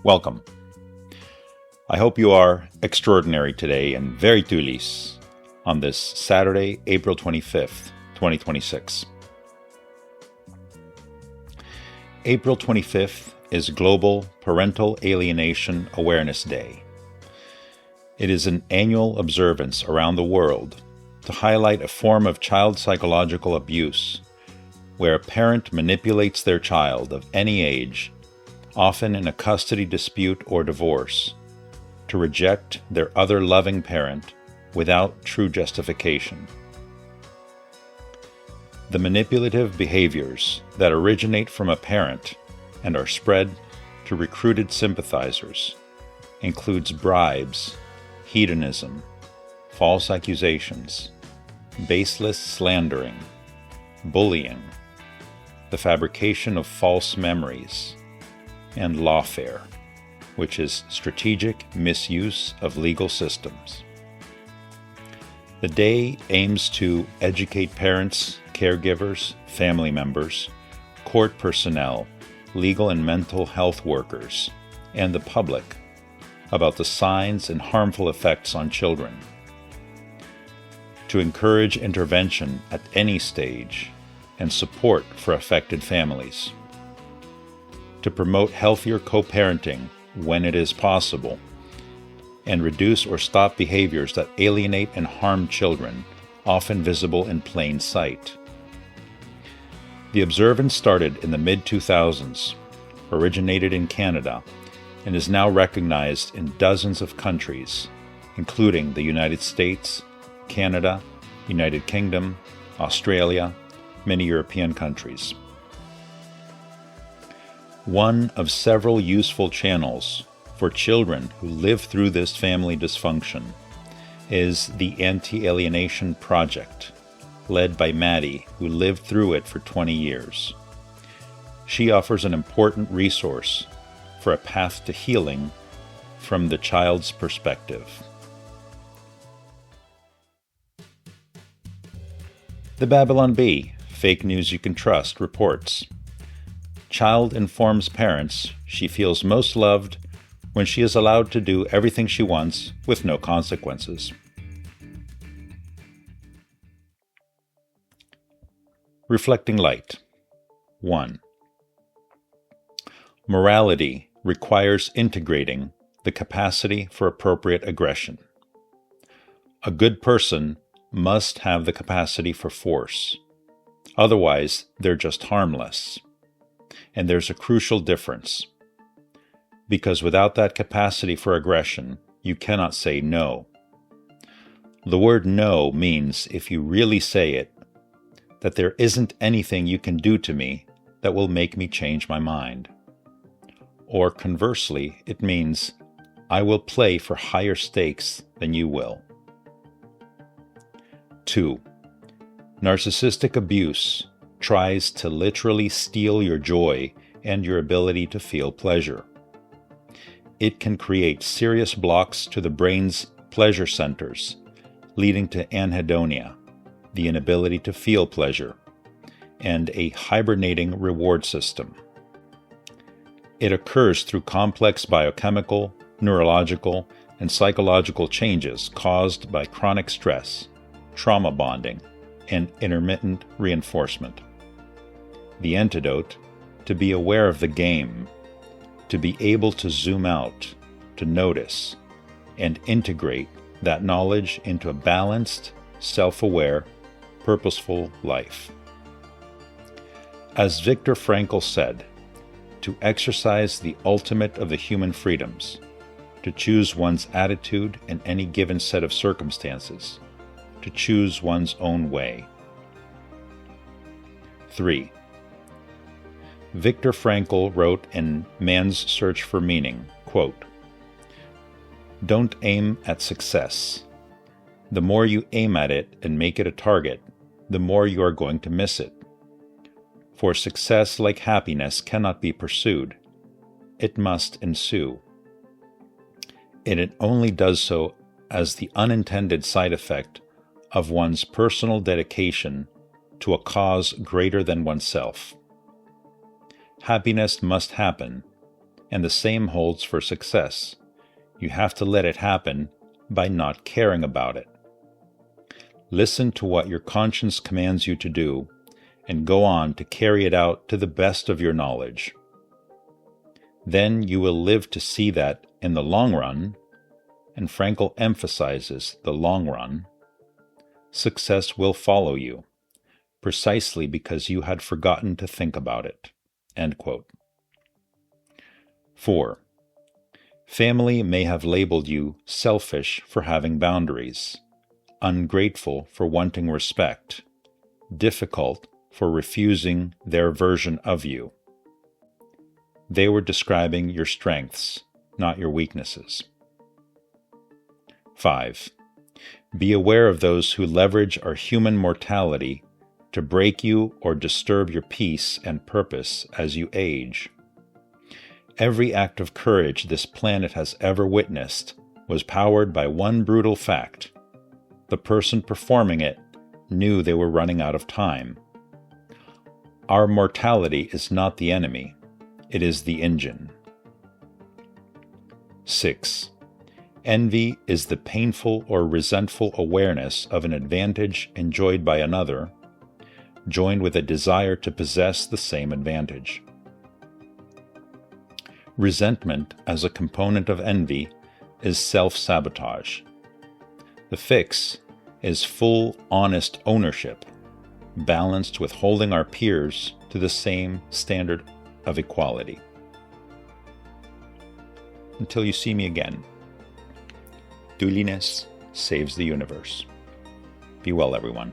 Welcome. I hope you are extraordinary today and very tulis on this Saturday, April 25th, 2026. April 25th is Global Parental Alienation Awareness Day. It is an annual observance around the world to highlight a form of child psychological abuse where a parent manipulates their child of any age, often in a custody dispute or divorce, to reject their other loving parent without true justification. The manipulative behaviors that originate from a parent and are spread to recruited sympathizers includes bribes, hedonism, false accusations, baseless slandering, bullying, the fabrication of false memories, and lawfare, which is strategic misuse of legal systems. The day aims to educate parents, caregivers, family members, court personnel, legal and mental health workers, and the public about the signs and harmful effects on children, to encourage intervention at any stage and support for affected families, to promote healthier co-parenting when it is possible, and reduce or stop behaviors that alienate and harm children, often visible in plain sight. The observance started in the mid-2000s, originated in Canada, and is now recognized in dozens of countries, including the United States, Canada, United Kingdom, Australia, many European countries. One of several useful channels for children who live through this family dysfunction is the Anti-Alienation Project, led by Maddie, who lived through it for 20 years. She offers an important resource for a path to healing from the child's perspective. The Babylon Bee, fake news you can trust, reports, child informs parents she feels most loved when she is allowed to do everything she wants with no consequences. Reflecting light. 1. Morality requires integrating the capacity for appropriate aggression. A good person must have the capacity for force. Otherwise, they're just harmless. And there's a crucial difference. Because without that capacity for aggression, you cannot say no. The word no means, if you really say it, that there isn't anything you can do to me that will make me change my mind. Or conversely, it means, I will play for higher stakes than you will. 2. Narcissistic abuse tries to literally steal your joy and your ability to feel pleasure. It can create serious blocks to the brain's pleasure centers, leading to anhedonia, the inability to feel pleasure, and a hibernating reward system. It occurs through complex biochemical, neurological, and psychological changes caused by chronic stress, trauma bonding, and intermittent reinforcement. The antidote: to be aware of the game, to be able to zoom out, to notice, and integrate that knowledge into a balanced, self-aware, purposeful life. As Viktor Frankl said, to exercise the ultimate of the human freedoms, to choose one's attitude in any given set of circumstances, to choose one's own way. 3. Viktor Frankl wrote in Man's Search for Meaning, quote, "Don't aim at success. The more you aim at it and make it a target, the more you are going to miss it. For success, like happiness, cannot be pursued. It must ensue. And it only does so as the unintended side effect of one's personal dedication to a cause greater than oneself. Happiness must happen, and the same holds for success. You have to let it happen by not caring about it. Listen to what your conscience commands you to do, and go on to carry it out to the best of your knowledge. Then you will live to see that, in the long run, and Frankl emphasizes the long run, success will follow you, precisely because you had forgotten to think about it." End quote. 4. Family may have labeled you selfish for having boundaries, ungrateful for wanting respect, difficult for refusing their version of you. They were describing your strengths, not your weaknesses. 5. Be aware of those who leverage our human mortality to break you or disturb your peace and purpose as you age. Every act of courage this planet has ever witnessed was powered by one brutal fact: the person performing it knew they were running out of time. Our mortality is not the enemy, it is the engine. 6. Envy is the painful or resentful awareness of an advantage enjoyed by another, joined with a desire to possess the same advantage. Resentment, as a component of envy, is self-sabotage. The fix is full, honest ownership, balanced with holding our peers to the same standard of equality. Until you see me again, duliness saves the universe. Be well, everyone.